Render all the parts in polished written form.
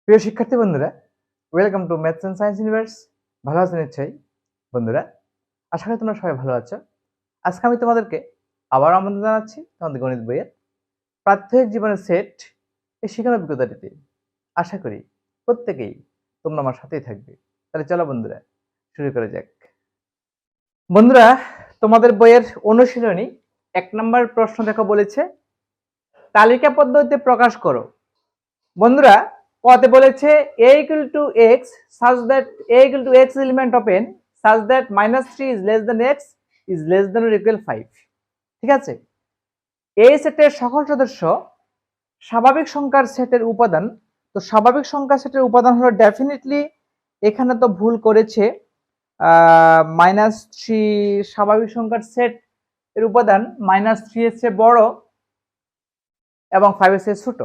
প্রিয় শিক্ষার্থী বন্ধুরা, welcome to maths and science universe. ভালো আছেন নিশ্চয়ই বন্ধুরা? আশা করি তোমরা সবাই ভালো আছো। আজকে আমি তোমাদেরকে আবার আমন্ত্রণ জানাচ্ছি তোমাদের গণিত বইয়ের প্রাত্যহিক জীবনের সেট এই শিক্ষার অভিজ্ঞতাটিতে। আশা করি প্রত্যেকেই তোমরা আমার সাথেই থাকবে। তাহলে চলো বন্ধুরা, শুরু করা যাক। বন্ধুরা, তোমাদের বইয়ের অনুশীলনী 1 নম্বর প্রশ্ন দেখো, বলেছে তালিকা পদ্ধতিতে প্রকাশ করো। বন্ধুরা, কতে বলেছে a equal to x such that a equal to x element of n such that -3 is less than x is less than or equal 5। ঠিক আছে, এই সেটের সকল সদস্য স্বাভাবিক সংখ্যার সেটের উপাদান। তো স্বাভাবিক সংখ্যার সেটের উপাদান হলো ডেফিনেটলি, এখানে তো ভুল করেছে, -3 স্বাভাবিক সংখ্যার সেট এর উপাদান -3 এর চেয়ে বড় এবং 5 এর চেয়ে ছোট।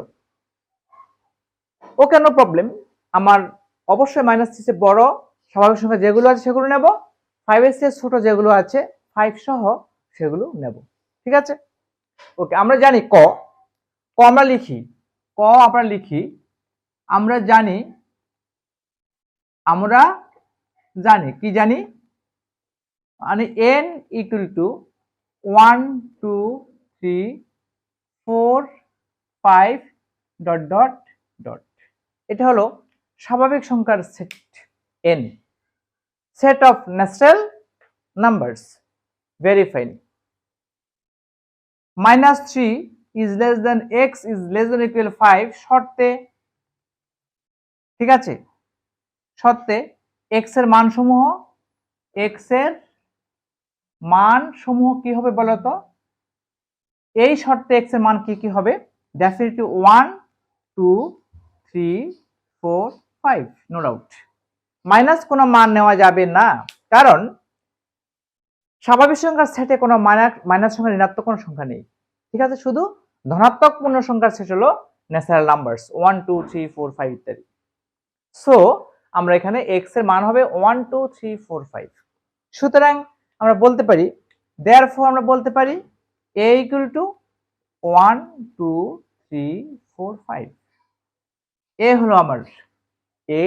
ওকে, নো প্রবলেম। আমার অবশ্যই -3 চেয়ে বড় স্বাভাবিক সংখ্যা যেগুলো আছে সেগুলো নেব, 5 এর চেয়ে ছোট যেগুলো আছে 5 সহ সেগুলো নেব। ঠিক আছে, ওকে। আমরা জানি ক আমরা লিখি, আমরা জানি কি জানি, মানে n equal to 1 2 3 4 5 dot dot dot. এটা হলো স্বাভাবিক সংখ্যার set n, set of natural numbers. Very fine. -3 is less than x is less than or equal 5 শর্তে, ঠিক আছে, শর্তে x এর মান সমূহ কি হবে বলতো? এই শর্তে x এর মান কি কি হবে? Definitely 1 2 3 4 5, no doubt. মাইনাস কোনো মান নেওয়া যাবে না, কারণ স্বাভাবিক সংখ্যার সেটে কোনো মাইনাস সংখ্যা, ঋণাত্মক কোনো সংখ্যা নেই। ঠিক আছে, শুধু ধনাত্মক পূর্ণ সংখ্যার সেট হলো ন্যাচারাল নাম্বারস 1 2 3 4 5 ইত্যাদি। সো আমরা এখানে x এর মান হবে 1 2 3 4 5। সুতরাং আমরা বলতে পারি, দেয়ারফর আমরা বলতে পারি a equal to 1 2 3 4 5। এ হলো আমার a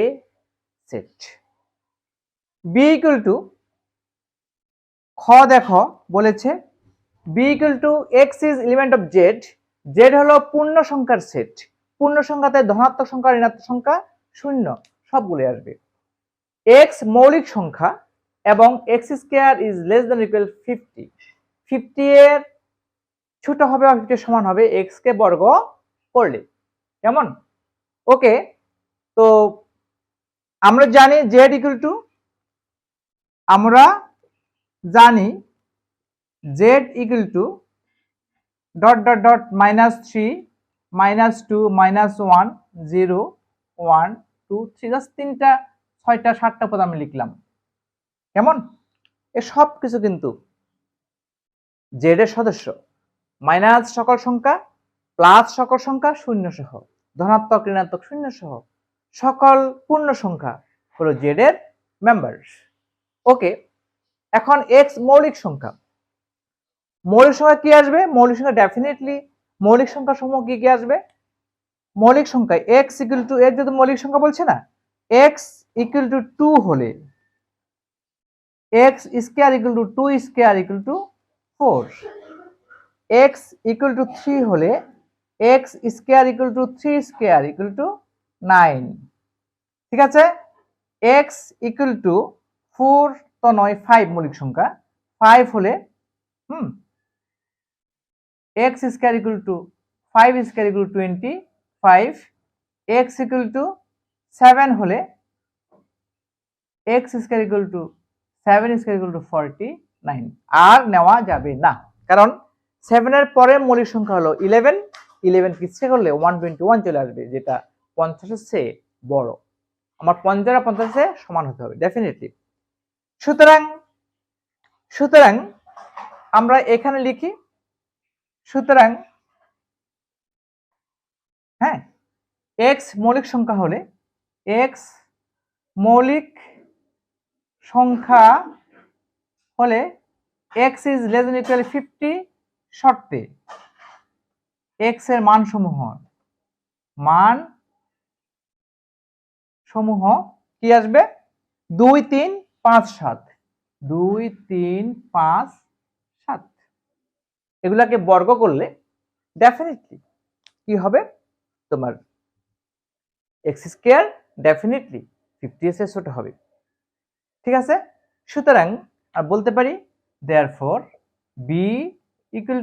set. b equal to, খ দেখো বলেছে b equal to x is element of z। z হলো পূর্ণ সংখ্যার সেট। পূর্ণ সংখ্যাতে ধনাত্মক সংখ্যা, ঋণাত্মক সংখ্যা, শূন্য সবগুলো আসবে। x মৌলিক সংখ্যা এবং x square is less than equal 50। 50 এর ছোট হবে বা 50 এর সমান হবে x কে বর্গ করলে। কেমন? ওকে, তো আমরা জানি z ইকুয়াল টু, আমরা জানি z equal to dot dot dot -3 -2 -1 0 1 2 3, just 3টা 6টা 7টা পদ আমি লিখলাম। কেমন? এ সব কিছু কিন্তু z এর সদস্য, মাইনাস সকল সংখ্যা, প্লাস সকল সংখ্যা, শূন্য সহ, ধনাত্মক ঋণাত্মক শূন্য সহ সকল পূর্ণ সংখ্যা হলো z এর মেম্বার। ওকে, এখন x মৌলিক সংখ্যা। মৌলিক সংখ্যা কি আসবে? মৌলিক সংখ্যা ডেফিনেটলি মৌলিক সংখ্যা সমূহ কি কি আসবে? মৌলিক সংখ্যা x ইকুয়াল টু, x যেহেতু মৌলিক সংখ্যা বলছে না, x ইকুয়াল টু 2 হলে x square equal to 2 square equal to 4, x equal two 3 হলে x square equal to 3 square equal to 9। ঠিক আছে, x ইকুয়াল টু 4 তো নয়, 5 মৌলিক সংখ্যা, 5 হলে x square equal to 5 square equal to 25, x equal two 7 হলে x square equal to 7 square equal to 49। আর নেওয়া যাবে না, কারণ 7 এর পরে মৌলিক সংখ্যা হলো 11। 11 কিচ্ছে করলে 121 চলে আসবে, যেটা 50 এর চেয়ে বড়। আমার 50 আর 50 এর সমান হতে হবে ডেফিনেটলি। সুতরাং আমরা এখানে লিখি, সুতরাং হ্যাঁ, x মৌলিক সংখ্যা হলে, x মৌলিক সংখ্যা হলে x is less than equal 50 শর্তে x এর মান সমূহ কি আসবে 2 3 5 7 2 3 5 7 এগুলাকে বর্গ করলে ডেফিনেটলি কি হবে তোমার এক্স স্কয়ার ডেফিনেটলি 50 এর ছোট হবে ঠিক আছে সুতরাং আর বলতে পারি therefore B equal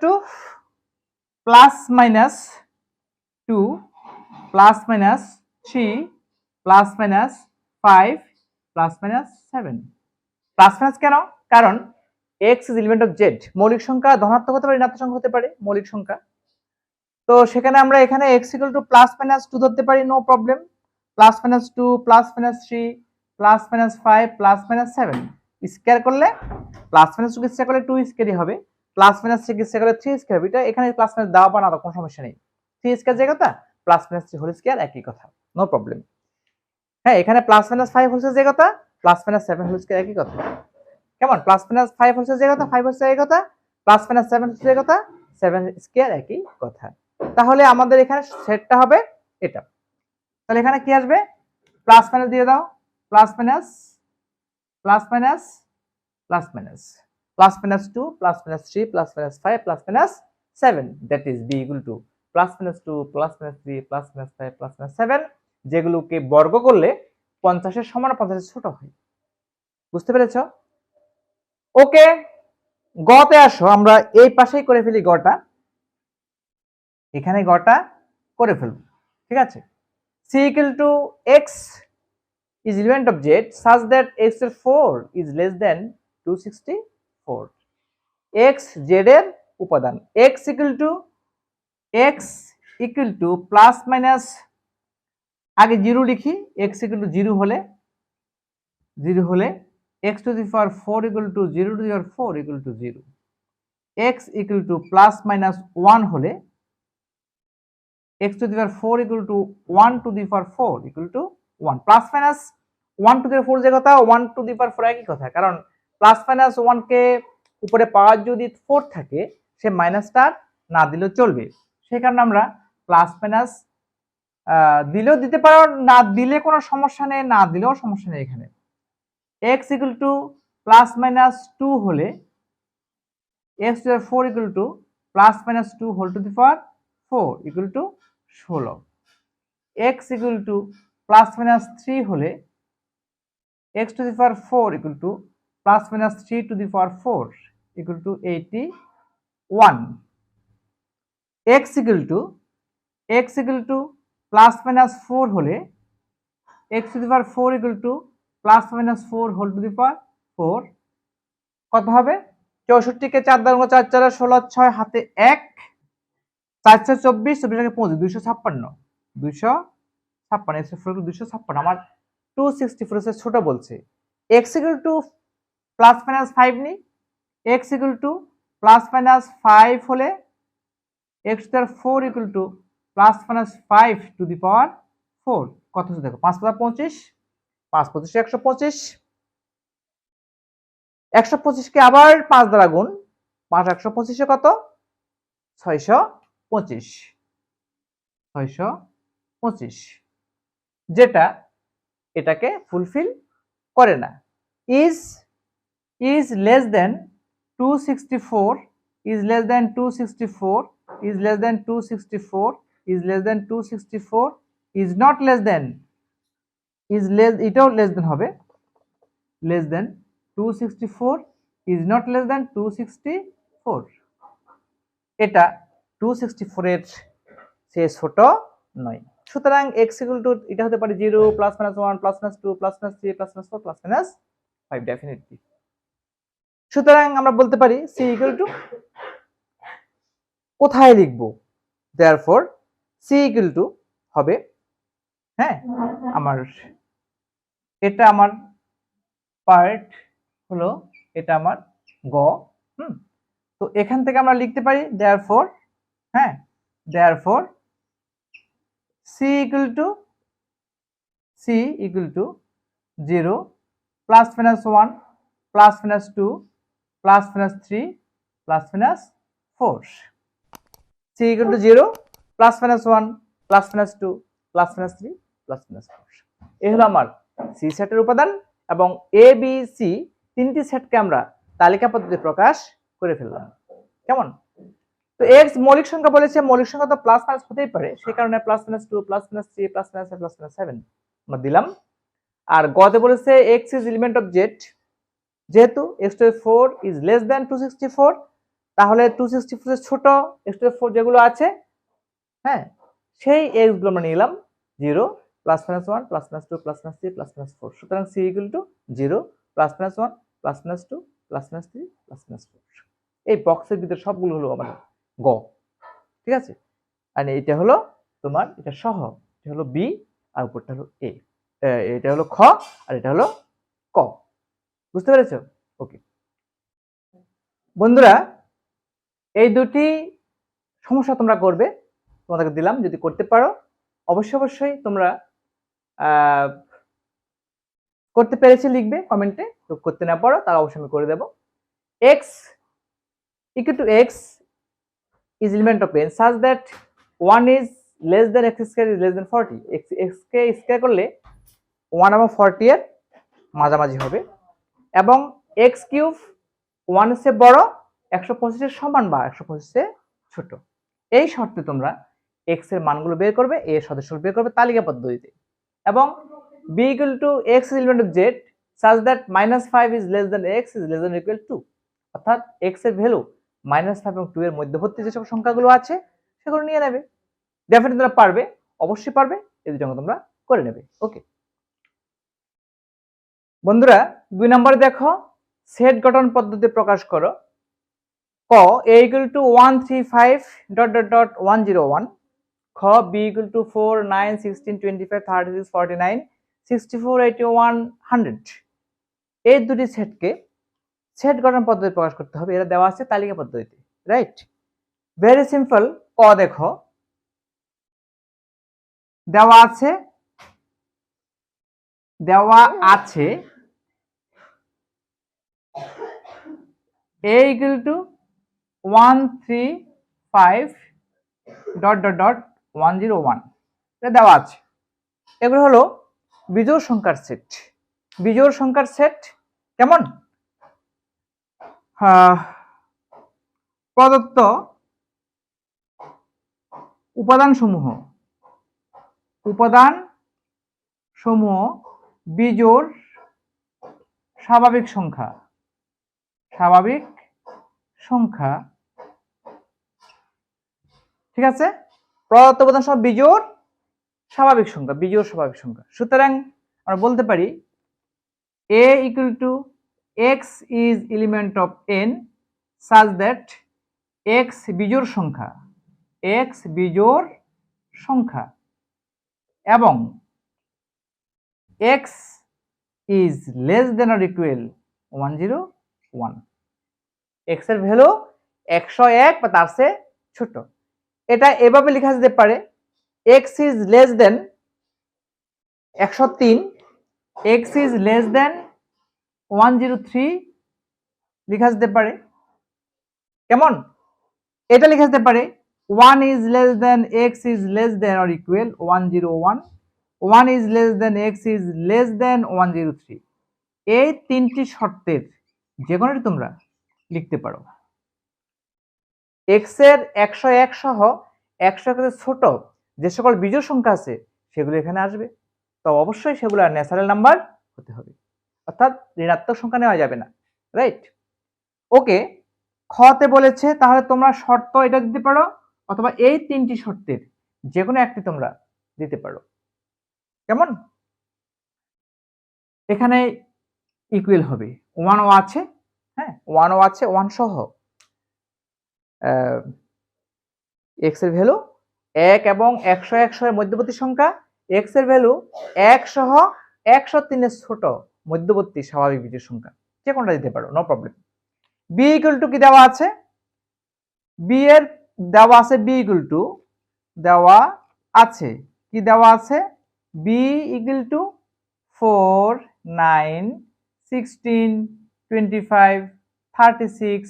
to plus minus 2 plus minus 3 plus minus 5 plus minus 7 plus minus কেন কারণ x is element of z মৌলিক সংখ্যা ধনাত্মক হতে পারে ঋণাত্মক সংখ্যা হতে পারে মৌলিক সংখ্যা তো সেখানে আমরা এখানে x equal to plus minus 2 ধরতে পারি no problem plus minus 2 plus minus 3 plus minus 5 plus minus 7 square করলে প্লাস মাইনাস 2 স্কয়ার করলে 2 স্কয়ারই হবে প্লাস মাইনাস 3 স্কয়ার করলে 3 স্কয়ার হবে এটা এখানে প্লাস মাইনাস দাও বা না দাও কোনো সমস্যা নেই 3 স্কয়ার যে কথা প্লাস মাইনাস 3 হোল স্কয়ার একই কথা নো প্রবলেম হ্যাঁ এখানে প্লাস মাইনাস 5 হোল স্কয়ার যে কথা প্লাস মাইনাস 7 হোল স্কয়ার একই কথা কেমন প্লাস মাইনাস 5 হোল স্কয়ার যে কথা 5 হোল স্কয়ার একই কথা প্লাস মাইনাস 7 হোল স্কয়ার কথা 7 স্কয়ার একই কথা তাহলে আমাদের এখানে সেটটা হবে এটা তাহলে এখানে কি আসবে প্লাস মাইনাস দিয়ে দাও plus minus plus minus plus minus plus minus 2 plus minus 3 plus minus 5 plus minus 7 that is b equal to plus minus 2 plus minus 3 plus minus 5 plus minus 7 যেগুলোকে বর্গ করলে 50 এর সমান 50 এর ছোট হয় বুঝতে পেরেছো ওকে গতে আসো আমরা এই পাশেই করে ফেলি গটা এখানে গটা করে ফেলব ঠিক আছে c equal to x is element of z such that x এর 4 is less than 264 x z এর উপাদান x equal to plus minus আগে 0 লিখি x equal to 0 হলে x to the power 4 equal to 0 to the power 4 equal to 0 x equal to plus minus 1 হলে x to the power 4 equal to 1 to the power 4 equal to 1 plus minus 1 to the power 4 যে কথা 1 to the power 4 একই কথা কারণ plus minus 1 কে উপরে পাওয়ার যদি 4 থাকে সে মাইনাসটা না দিলেও চলবে সেই কারণে আমরা প্লাস মাইনাস দিলেও দিতে পারো না দিলে কোনো সমস্যা নেই না দিলেও সমস্যা নেই এখানে x equal to plus minus 2 হলে x to the 4 equal to plus minus 2 whole to the power 4 equal to 16 x equal to plus minus 3 হলে x to the power 4 equal to plus minus 3 to the power 4 equal to 81 x equal to plus minus 4 হলে x to the power 4 equal to plus minus 4 whole to the power 4 কত হবে 64 কে 4 দ্বারা 4 4 16 6 হাতে 1 424 24 256 256 আমার 264 এর ছোট বলছে x equal to plus minus 5 নি x equal to plus minus 5 হলে x to the 4 equal to plus minus 5 to the power 4 কত হচ্ছে দেখো 5 25 5 25 125 125 কে আবার 5 দ্বারা গুণ 5 125 এ কত 625 যেটা এটাকে ফুলফিল করে না is less than 264 is less than 264 is less than 264 is less than 264 is not less than is less এটাও less than হবে less than 264 is not less than 264 এটা 264 এর চেয়ে ছোট নয় সুতরাং x equal to এটা হতে পারে 0 plus minus 1 plus minus 2 plus minus 3 plus minus 4 plus minus 5 definitely সুতরাং আমরা বলতে পারি c equal to কোথায় লিখব therefore c equal to হবে হ্যাঁ আমার এটা আমার পার্ট হলো এটা আমার গ তো এখান থেকে আমরা লিখতে পারি therefore হ্যাঁ therefore c equal to 0 plus minus 1 plus minus 2 plus minus 3 plus minus 4 c equal to 0 plus minus 1 plus minus 2 plus minus 3 plus minus 4। এই হলো আমার সি সেটের উপাদান এবং এ বি সি তিনটি সেটকে আমরা তালিকা পদ্ধতিতে প্রকাশ করে ফেললাম। কেমন? তো এক্স মৌলিক সংখ্যা বলেছে, মৌলিক সংখ্যা তো প্লাস মাইনাস হতেই পারে, সেই কারণে plus minus 2 plus minus 3 plus minus 5 plus minus 7 আমরা দিলাম। আর গতে বলেছে X is element of Z, যেহেতু x টু 4 ইজ লেস দ্যান 264, তাহলে 264 এর ছোট x টু 4 যেগুলো আছে, হ্যাঁ, সেই x গুলো আমরা নিলাম 0 plus minus 1 plus minus 2 plus minus 3 plus minus 4। সুতরাং c equal to 0 plus minus 1 plus minus 2 plus minus 3 plus minus 4। এই বক্সের ভিতরে সবগুলো হলো আমার গ, ঠিক আছে। আর এটা হলো তোমার, এটা সহ, এটা হলো বি আর উপরটা হলো এ, এটা হলো খ আর এটা হলো ক। বুঝতে পেরেছো? ওকে বন্ধুরা, এই দুটি সমস্যা তোমরা করবে, তোমাদেরকে দিলাম, যদি করতে পারো অবশ্যই তোমরা করতে পেরেছি লিখবে কমেন্টে, তো করতে না পারো তাহলে অবশ্যই আমি করে দেব। x equal to x is element of n such that 1 is less than x square is less than 40। x K square করলে 1 এবং 40 এর মাঝামাঝি হবে, এবং x কিউব 1 এর চেয়ে বড়, 125 এর সমান বা 125 এর ছোট। এই শর্তে তোমরা x এর মানগুলো বের করবে, a এর সদস্যগুলো বের করবে তালিকা পদ্ধতিতে, এবং b equal to x is element of z such that -5 is less than x is less than or equal to, অর্থাৎ x এর ভ্যালু -5 এবং 2 এর মধ্যবর্তী যেসব সংখ্যাগুলো আছে সেগুলো নিয়ে নেবে। ডেফিনেটলি তোমরা পারবে, অবশ্যই পারবে, এই দুটো তোমরা করে নেবে। ওকে বন্ধুরা, 2 নম্বরে দেখো, সেট গঠন পদ্ধতি প্রকাশ করো। ক a equal to 135 dot dot dot 101, খ b equal to 4 9 16 25 36 49 64 81 100। এই দুটি সেটকে সেট গঠন পদ্ধতি প্রকাশ করতে হবে, এটা দেওয়া আছে তালিকা পদ্ধতিতে, রাইট? Very simple. ক দেখো, দেওয়া আছে a equal to 135 dot dot dot 101, এটা দেওয়া আছে। এগুলো হলো বিজোড় সংখ্যার সেট। বিজোড় সংখ্যার সেট কেমন? প্রদত্ত উপাদান সমূহ বিজোড় স্বাভাবিক সংখ্যা, ঠিক আছে? প্রদত্ত উপাদান সমূহ বিজোড় স্বাভাবিক সংখ্যা। সুতরাং আমরা বলতে পারি a equal to x is element of n such that x বিজোড় সংখ্যা এবং x is less than or equal 101। x এর ভ্যালু 101 বা তার চেয়ে ছোট। এটা এভাবে লেখা যেতে পারে, x is less than 103, x is less than 103 লেখা যেতে পারে। কেমন? এটা লেখা যেতে পারে 1 is less than x is less than or equal 101, 1 is less than x is less than 103। এই তিনটি শর্তের যে কোনোটি তোমরা লিখতে পারো। x এর 101 সহ 101 এর ছোট যে সকল বিজোড় সংখ্যা আছে সেগুলো এখানে আসবে, তো অবশ্যই সেগুলো ন্যাচারাল নাম্বার হতে হবে, অর্থাৎ ঋণাত্মক সংখ্যা নেওয়া যাবে না, রাইট? ওকে, খতে বলেছে তাহলে তোমরা শর্ত এটা দিতে পারো, অথবা এই তিনটি শর্তের যে কোনো একটি তোমরা দিতে পারো। কেমন? এখানে ইকুয়াল হবে 1 ও আছে, হ্যাঁ 1 ও আছে, 1 সহ x এর ভ্যালু 1 এবং 101 এর মধ্যবর্তী সংখ্যা, x এর ভ্যালু 1 সহ 103 এর ছোট মধ্যবর্তী স্বাভাবিক বিজোড় সংখ্যা, যে কোনটা দিতে পারো, no problem. b equal to কি দেওয়া আছে? b এর দেওয়া আছে b ইকুয়াল টু কি দেওয়া আছে? b equal two 4 9 16 25 36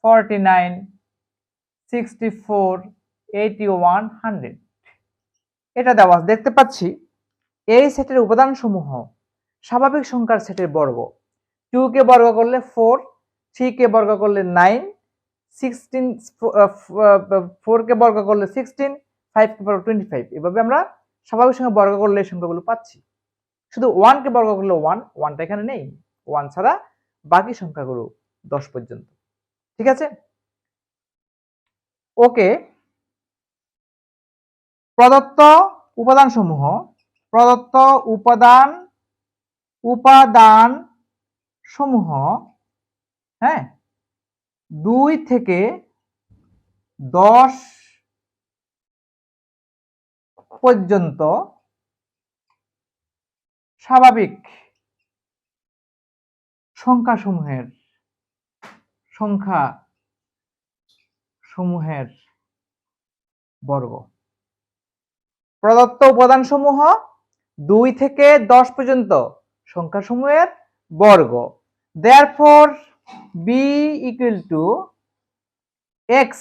49 64 81 100। এটা দেওয়া আছে, দেখতে পাচ্ছি এই সেটের উপাদান সমূহ স্বাভাবিক সংখ্যার সেটের বর্গ। 2 কে বর্গ করলে 4, 3 কে বর্গ করলে 9, 16 4 কে বর্গ করলে 16, 5 কে বর্গ 25। এভাবে আমরা স্বাভাবিক সংখ্যা বর্গ করলে এই সংখ্যাগুলো পাচ্ছি। শুধু 1 কে বর্গ করলে 1, 1টা এখানে নেই, 1 ছাড়া বাকি সংখ্যাগুলো 10 পর্যন্ত। ঠিক আছে, ওকে। প্রদত্ত উপাদান সমূহ, হ্যাঁ, 2 থেকে 10 পর্যন্ত স্বাভাবিক সংখ্যাসমূহের বর্গ। প্রদত্ত উপাদানসমূহ 2 থেকে 10 পর্যন্ত সংখ্যাসমূহের বর্গ। Therefore b equal to x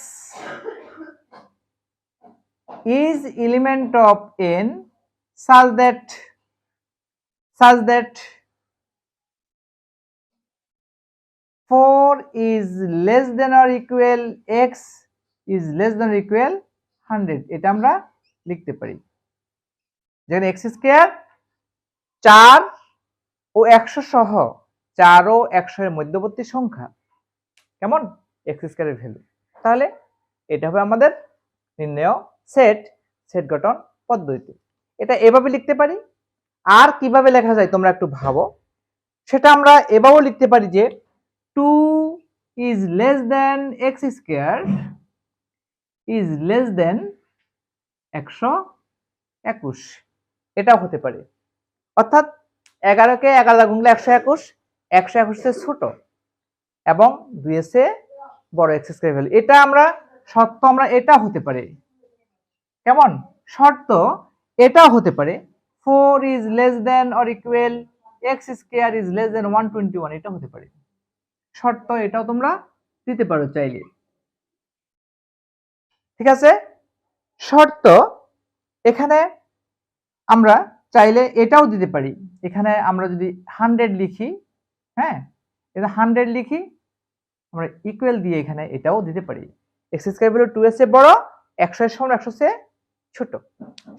is element of n such that 4 is less than or equal x is less than or equal 100। এটা আমরা লিখতে পারি যেখানে x স্কয়ার 4 ও 100 সহ 4 ও 100 এর মধ্যবর্তী সংখ্যা, কেমন, x স্কয়ারের ভ্যালু। তাহলে এটা হবে আমাদের নির্ণয় সেট গঠন পদ্ধতি। এটা এভাবে লিখতে পারি। আর কিভাবে লেখা যায় তোমরা একটু ভাবো। সেটা আমরা এভাবেও লিখতে পারি যে 2 is less than x square is less than 121। এটাও হতে পারে। অর্থাৎ 11 কে 11 গুণলে 121, 121 এর ছোট এবং 2 এর চেয়ে বড় x স্কয়ার ভ্যালু। এটা আমরা শর্ত, আমরা এটা হতে পারে, কেমন, শর্ত এটাও হতে পারে 4 is less than or equal x square is less than 121। এটা হতে পারে শর্ত, এটাও তোমরা দিতে পারো চাইলে। ঠিক আছে, শর্ত এখানে আমরা চাইলে এটাও দিতে পারি। এখানে আমরা যদি 100 লিখি, হ্যাঁ, এটা 100 লিখি, আমরা ইকুয়াল দিয়ে এখানে এটাও দিতে পারি। x স্কয়ার ভ্যালু 2 এর চেয়ে বড়, 100 এর সমান 100 চেয়ে ছোট,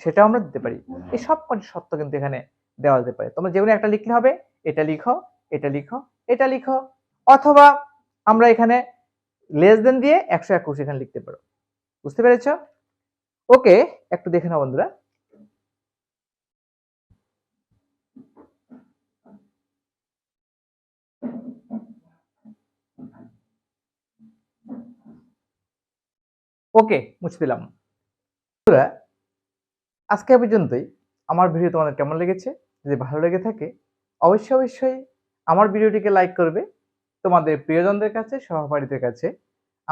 সেটাও আমরা দিতে পারি। এই সব কটি শর্ত কিন্তু এখানে দেওয়া যেতে পারে। তোমরা যেকোনো একটা লিখলে হবে, এটা লিখো, এটা লিখো, এটা লিখো, অথবা আমরা এখানে লেস দেন দিয়ে 121 এখানে লিখতে পারো। বুঝতে পেরেছো? ওকে, একটু দেখে নাও বন্ধুরা। ওকে, মুছে দিলাম। বন্ধুরা, আজকে পর্যন্তই। আমার ভিডিও তোমাদের কেমন লেগেছে? যদি ভালো লেগে থাকে অবশ্যই আমার ভিডিওটিকে লাইক করবে, তোমাদের প্রিয়জনদের কাছে, সহপাঠীদের কাছে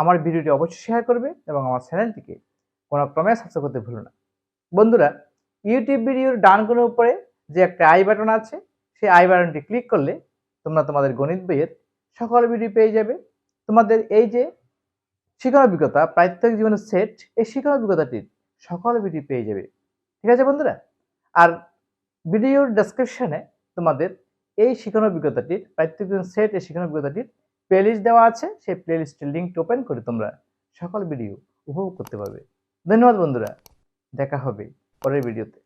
আমার ভিডিওটি অবশ্যই শেয়ার করবে এবং আমার চ্যানেলটিকে কোনো ক্রমে সাবস্ক্রাইব করতে ভুলো না। বন্ধুরা, ইউটিউব ভিডিওর ডান কোণের উপরে যে একটা আই বাটন আছে, সেই আই বাটনটি ক্লিক করলে তোমরা তোমাদের গণিত বইয়ের সকল ভিডিও পেয়ে যাবে। তোমাদের এই যে শিক্ষণ অভিজ্ঞতা প্রাত্যহিক জীবনের সেট, এই শিক্ষণ অভিজ্ঞতাটির সকল ভিডিও পেয়ে যাবে। ঠিক আছে বন্ধুরা? আর ভিডিওর ডেসক্রিপশনে তোমাদের এই শিক্ষণ অভিজ্ঞতাটির প্রাত্যহিক জীবনের সেট, এই শিক্ষণ অভিজ্ঞতাটির প্লেলিস্ট দেওয়া আছে। সেই প্লেলিস্টের লিঙ্কটি ওপেন করে তোমরা সকল ভিডিও উপভোগ করতে পারবে। ধন্যবাদ বন্ধুরা, দেখা হবে পরের ভিডিওতে।